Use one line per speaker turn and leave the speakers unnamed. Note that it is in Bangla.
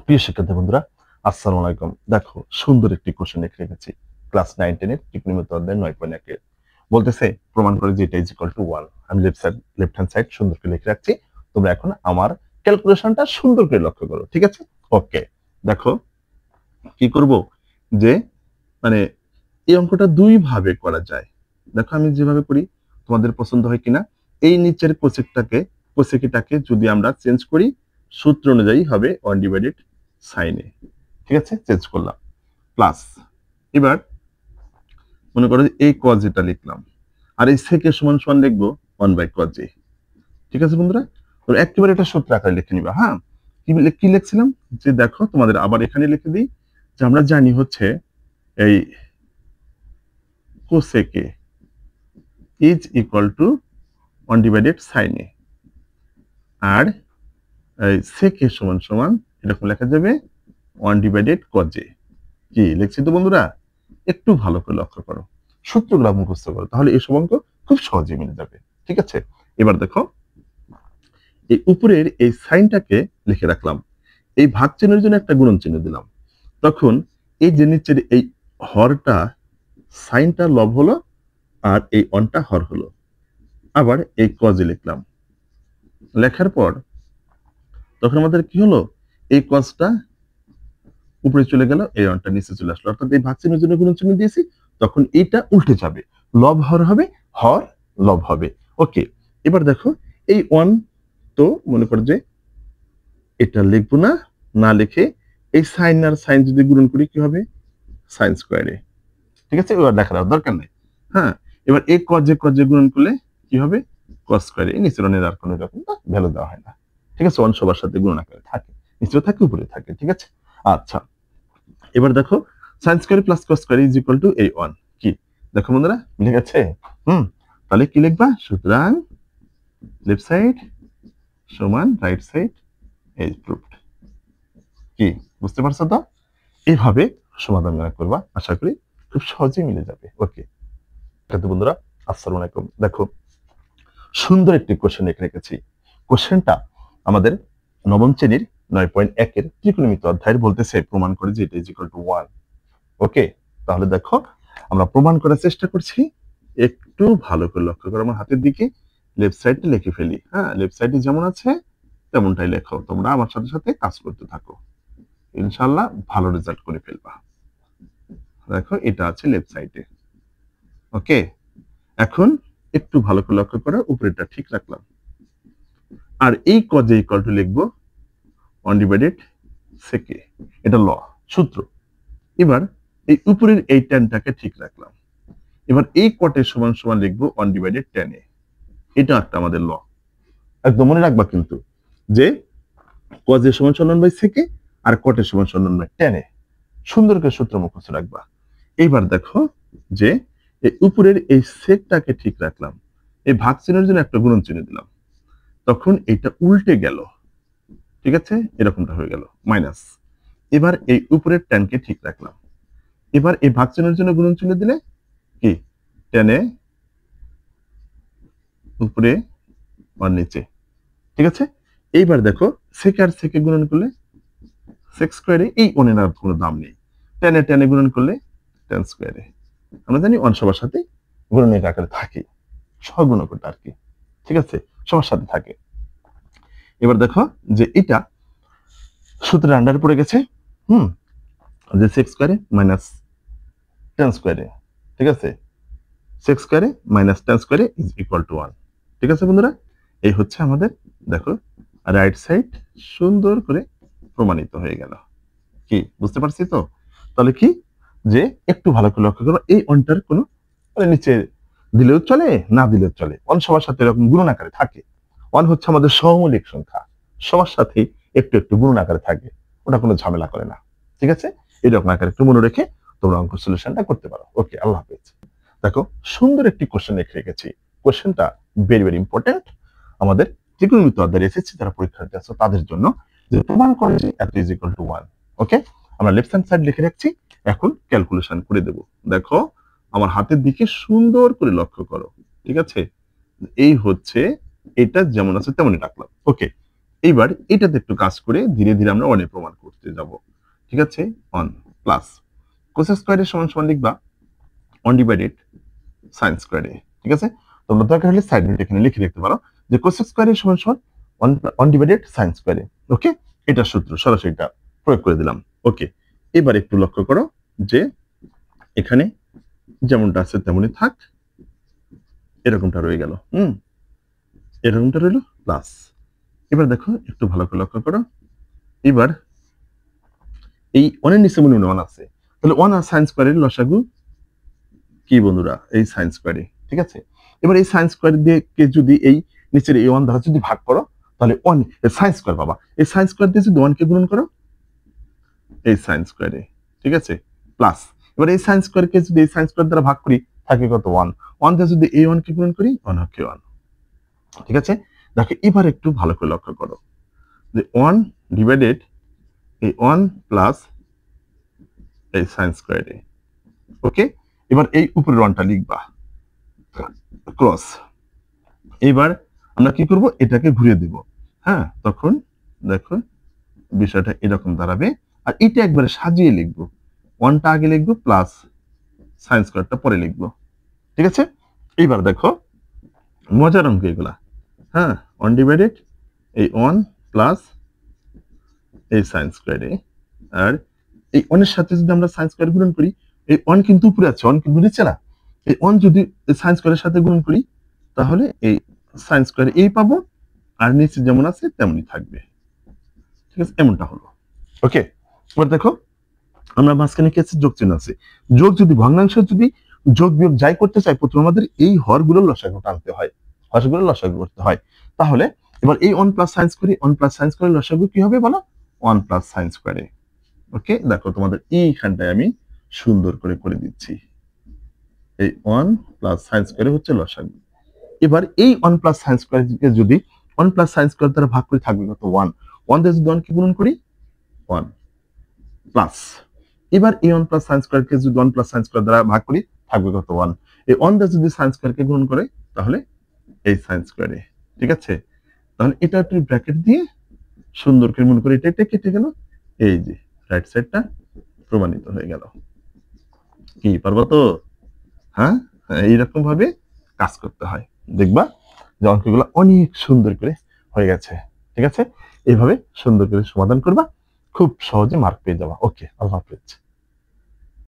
প্রিয় শিক্ষার্থী বন্ধুরা, আসসালামু আলাইকুম। দেখো, সুন্দর একটি কোশ্চেন লিখে রেখেছি ক্লাস 9 10 এর ত্রিকোণমিতি অধ্যায় 9.1 এর। বলতেছে প্রমাণ করে যে এটা ইজ ইকুয়াল টু 1। আমি লেফট হ্যান্ড সাইড সুন্দর করে লিখে রাখছি। তোমরা এখন আমার ক্যালকুলেশনটা সুন্দর করে লক্ষ্য করো, ঠিক আছে? ওকে, দেখো কি করব, যে মানে এই অঙ্কটা দুই ভাবে করা যায়। দেখো আমি যেভাবে করি তোমাদের পছন্দ হয় কিনা। এই নিচের কোসেকিটাকে যদি আমরা চেঞ্জ করি, সূত্র অনুযায়ী হবে 1 ডিভাইডেড সাইন এ। ঠিক আছে, চেঞ্জ করলাম। প্লাস এবার মনে করো যে এই কজ এটা লিখলাম, আর এই সেকে সমান সমান লিখবো 1 বাই কজ এ। ঠিক আছে বন্ধুরা, তো একেবারে এটা সূত্র আকারে লিখে নিবা। হ্যাঁ, কি লিখছিলাম, যে দেখো তোমাদের আবার এখানে লিখে দিই যে আমরা জানি হচ্ছে এই cosec A is equal to 1 divided sine A, আর সেকে সমান সমান এরকম লেখা যাবে 1 ডিভাইডেড কজ এ। কি লিখছি তো বন্ধুরা? একটু ভালো করে লক্ষ্য করো, সূত্রগুলো মুখস্থ করো, তাহলে এই সব অঙ্ক খুব সহজে মিলে যাবে। ঠিক আছে, এবার দেখো এই উপরের এই সাইনটাকে লিখে রাখলাম, এই ভাগ চিহ্নের জন্য একটা গুণন চিহ্ন দিলাম। তখন এই যে নিচের এই হরটা, সাইনটা লব হলো, আর এই অনটা হর হলো। আবার এই কজে লিখলাম, লেখার পর তখন আমাদের কি হলো, এই কজটা উপরে চলে গেল, এই অনটা নিচে চলে আসলো, অর্থাৎ এই ভাগ চিহ্নের জন্য গুণন চিহ্ন দিয়েছি, তখন এটা উল্টে যাবে, লব হর হবে, হর লব হবে। ওকে, এবার দেখো এই ওয়ান, তো মনে করো যে এটা লিখবো না, না লিখে এই সাইন আর সাইন যদি গুণন করি কি হবে, সাইন স্কোয়ারে। ঠিক আছে, এবার দেখার আর দরকার নেই। হ্যাঁ, এবার এই কজে গুণন করলে কি হবে, কস স্কোয়ারে। নিচের অনের আর কোনো রকম ভ্যালু দেওয়া হয় না। ঠিক আছে, ওয়ান সবার সাথে গুণন আকারে থাকে, নিচেও থাকে উপরে থাকে। ঠিক আছে, আচ্ছা এবার দেখো sine square plus cos square is equal two এই ওয়ান। কি দেখো বন্ধুরা, মিলে গেছে? তাহলে কি লিখবা, সুতরাং লেফট সাইড সমান রাইট সাইড এই প্রুফড। কি বুঝতে পারছো তো? এইভাবে সমাধান করবা, আশা করি খুব সহজেই মিলে যাবে। ওকে বন্ধুরা, আসসালামু আলাইকুম। দেখো সুন্দর একটি কোশ্চেন লিখে রেখেছি। কোশ্চেনটা আমাদের নবম শ্রেণীর 9.1 এর ত্রিকোণমিতি অধ্যায়ের, বলতেছে প্রমাণ করে যে এটা ইজ ইকুয়াল টু 1। ওকে, তাহলে দেখো আমরা প্রমাণ করার চেষ্টা করছি। একটু ভালো করে লক্ষ্য করো আমার হাতের দিকে, লেফট সাইডে লিখে ফেলি। হ্যাঁ, লেফট সাইডে যেমন আছে তেমনটাই লেখো, তোমরা আমার সাথে সাথে কাজ করতে থাকো, ইনশাআল্লাহ ভালো রেজাল্ট করে ফেলবা। দেখো এটা আছে লেফট সাইডে। ওকে, এখন একটু ভালো করে লক্ষ্য করো, উপরেরটা ঠিক রাখলাম, আর এই কজে ইকুয়াল টু লিখবো 1 ডিভাইডেড সেকে, এটা ল সূত্র। এবার এই উপরের এই টেনটাকে ঠিক রাখলাম, এবার এই কটের সমান সমান লিখবো 1 ডিভাইডেড টেন এ। এটা একটা আমাদের ল, একদম মনে রাখবা কিন্তু, যে কজের সমান সমান বাই সেকে আর কটের সমান সমান বাই টেন এ। সুন্দর করে সূত্র মুখস্থ রাখবা। এইবার দেখো যে এই উপরের এই সেকটাকে ঠিক রাখলাম, এই ভাগ চিহ্নের জন্য একটা গুণন চিহ্ন দিলাম, তখন এটা উল্টে গেল। ঠিক আছে, এরকমটা হয়ে গেল মাইনাস। এবার এই উপরের টেনকে ঠিক রাখলাম, এবার এই ভাগ চিহ্নের জন্য গুণন চিহ্ন দিলে কি, টেনে উপরে আর নিচে। ঠিক আছে, এইবার দেখো সেকে আর সেকে গুণন করলে সেক স্কোয়ারে, এই ওনের আর কোনো দাম নেই, টেনে টেনে গুণন করলে টেন স্কোয়ারে। আমরা জানি ওয়ান সবার সাথে গুণনের আকারে থাকে, সহগুণকটা আর কি। ঠিক আছে, সবার সাথে থাকে। এবার দেখো যে এটা সূত্রের আন্ডারে পড়ে গেছে। যে সেক্স স্কোয়ারে মাইনাস টেন স্কোয়ারে। ঠিক আছে, সেক্স স্কোয়ারে মাইনাস টেন স্কোয়ারে ইজ ইকুয়াল টু 1। ঠিক আছে বন্ধুরা, এই হচ্ছে আমাদের দেখো রাইট সাইড সুন্দর করে প্রমাণিত হয়ে গেল। কি বুঝতে পারছি তো? তাহলে কি, যে একটু ভালো করে লক্ষ্য করো, এই অনটার কোনো মানে নিচে দিলেও চলে, না দিলেও চলে, অন সবার সাথে এরকম গুণন আকারে থাকে। ওয়ান হচ্ছে আমাদের সহমৌলিক সংখ্যা, সবার সাথে একটু একটু গুণন আকারে থাকে, ওটা কোনো ঝামেলা করে না। ঠিক আছে, এরকম আকারে একটু মনে রেখে তোমরা অঙ্ক সলিউশনটা করতে পারো। ওকে, আল্লাহ হাফেজ। দেখো সুন্দর একটি কোশ্চেন লিখে রেখেছি, কোশ্চেনটা ভেরি ভেরি ইম্পর্টেন্ট আমাদের ত্রিকোণমিতি অধ্যায়ে এসেছে যারা পরীক্ষার্থী আছে তাদের জন্য, যে প্রমাণ করে যে এত ইজ ইকুয়াল টু 1। ওকে, আমরা লেফট হ্যান্ড সাইড লিখে রাখছি, এখন ক্যালকুলেশন করে দেব। দেখো আমার হাতের দিকে সুন্দর করে লক্ষ্য করো। ঠিক আছে, এই হচ্ছে, এটা যেমন আছে তেমনই রাখলাম। ওকে, এইবার এটাতে একটু কাজ করে ধীরে ধীরে আমরা অনেক প্রমাণ করতে ক্ষেত্রে যাব, ঠিক আছে, 1 প্লাস কোসেক স্কয়ারের সমান সমান লিখবা 1 ডিভাইডেড সাইন স্কয়ারে, ঠিক আছে। তোমরা দরকার হলে সাইড নোট এখানে লিখে রাখতে পারো যে কোসেক স্কয়ারের সমান সমান 1 ডিভাইডেড সাইন স্কয়ারে। ওকে, এটা সূত্র, সরাসরি এটা প্রয়োগ করে দিলাম। ওকে, এবার একটু লক্ষ্য করো যে এখানে যেমনটা আছে তেমনই থাক, এরকমটা রয়ে গেল, এরকমটা রইল প্লাস। এবার দেখো একটু ভালো করে লক্ষ্য করো, এবার এই 1 এর নিচে মনে 1 আছে, তাহলে 1 আর সাইন স্কয়ারের লসাগু কি বন্ধুরা? এই সাইন স্কয়ারে, ঠিক আছে। এবার এই সাইন স্কয়ার দিয়ে কে যদি এই নিচের এই 1 দ্বারা যদি ভাগ করো তাহলে 1 সাইন স্কয়ার পাবা। এই সাইন স্কয়ার দিয়ে যদি 1 কে গুণন করো এই সাইন স্কয়ারে, ঠিক আছে, প্লাস। এবার এই সাইন স্কয়ার কে যদি এই সাইন স্কয়ার দ্বারা ভাগ করি থাকে কত? 1। 1 দিয়ে যদি এই 1 কে গুণন করি 1 হবে 1, ঠিক আছে। দেখো এবার একটু ভালো করে লক্ষ্য করো যে 1 ডিভাইডেড এই 1 প্লাস এই সাইন স্কয়ারে। ওকে, এবার এই উপরের 1টা লিখবা ক্রস। এবার আমরা কি করব? এটাকে ঘুরিয়ে দিব, হ্যাঁ, তখন দেখো বিষয়টা এরকম দাঁড়াবে। আর এটা একবারে সাজিয়ে লিখব, 1টা আগে লিখব প্লাস সাইন স্কয়ারটা পরে লিখব, ঠিক আছে। এইবার দেখো মজার অঙ্ক এগুলা, হ্যাঁ, 1 ডিভাইডেড এই 1 প্লাস এই সাইন স্কয়ারে, আর এই 1 এর সাথে যদি আমরা সাইন স্কয়ার গুণন করি, এই 1 কিন্তু উপরে আছে, 1 কিন্তু নিচে না। এই 1 যদি সাইন স্কয়ারের সাথে গুণন করি তাহলে এই সাইন স্কয়ার এই পাবো, আর নিচে যেমন আছে তেমনই থাকবে, ঠিক আছে, এমনটা হলো। ওকে, এবার দেখো আমরা মাঝখানে কি আছে? যোগ চিহ্ন আছে। যোগ যদি ভগ্নাংশ যদি যোগ বিয়োগ যাই করতে চাই, প্রথমে আমাদের এই হরগুলোর লসাগু টানতে হয়, হরগুলোর লসাগু করতে হয়। তাহলে এবার এই 1 প্লাস সাইন স্কয়ারে, 1 প্লাস সাইন স্কয়ারের লসাগু কি হবে বলো? 1 প্লাস সাইন স্কয়ারে। ওকে, দেখো তোমাদের এইখানটায় আমি সুন্দর করে করে দিচ্ছি, এই 1 প্লাস সাইন স্কয়ারে হচ্ছে লসাগু। এবার এই 1 প্লাস সাইন স্কয়ারকে যদি 1 প্লাস সাইন স্কয়ার দ্বারা ভাগ করে থাকবে কত? 1। 1 দিয়ে যদি 1 কে গুণন করি 1 প্লাস। এবার এই 1 প্লাস সাইন স্কয়ারকে যদি 1 প্লাস সাইন স্কয়ার দ্বারা ভাগ করি থাকবে কত? 1। এই 1 দিয়ে যদি সাইন স্কয়ারকে গুণন করে তাহলে এই সাইন স্কয়ারে, ঠিক আছে। তাহলে এটা একটু ব্র্যাকেট দিয়ে সুন্দর করে মনে করে এটা কেটে গেল, এই যে রাইট সাইডটা প্রমাণিত হয়ে গেল। কি পারবো তো? হ্যাঁ, এইরকম ভাবে কাজ করতে হয়, দেখবা যে অঙ্কগুলো অনেক সুন্দর করে হয়ে গেছে, ঠিক আছে। এইভাবে সুন্দর করে সমাধান করবা, খুব সহজে মার্ক পেয়ে যাবা। ওকে, আল্লাহ হাফেজ।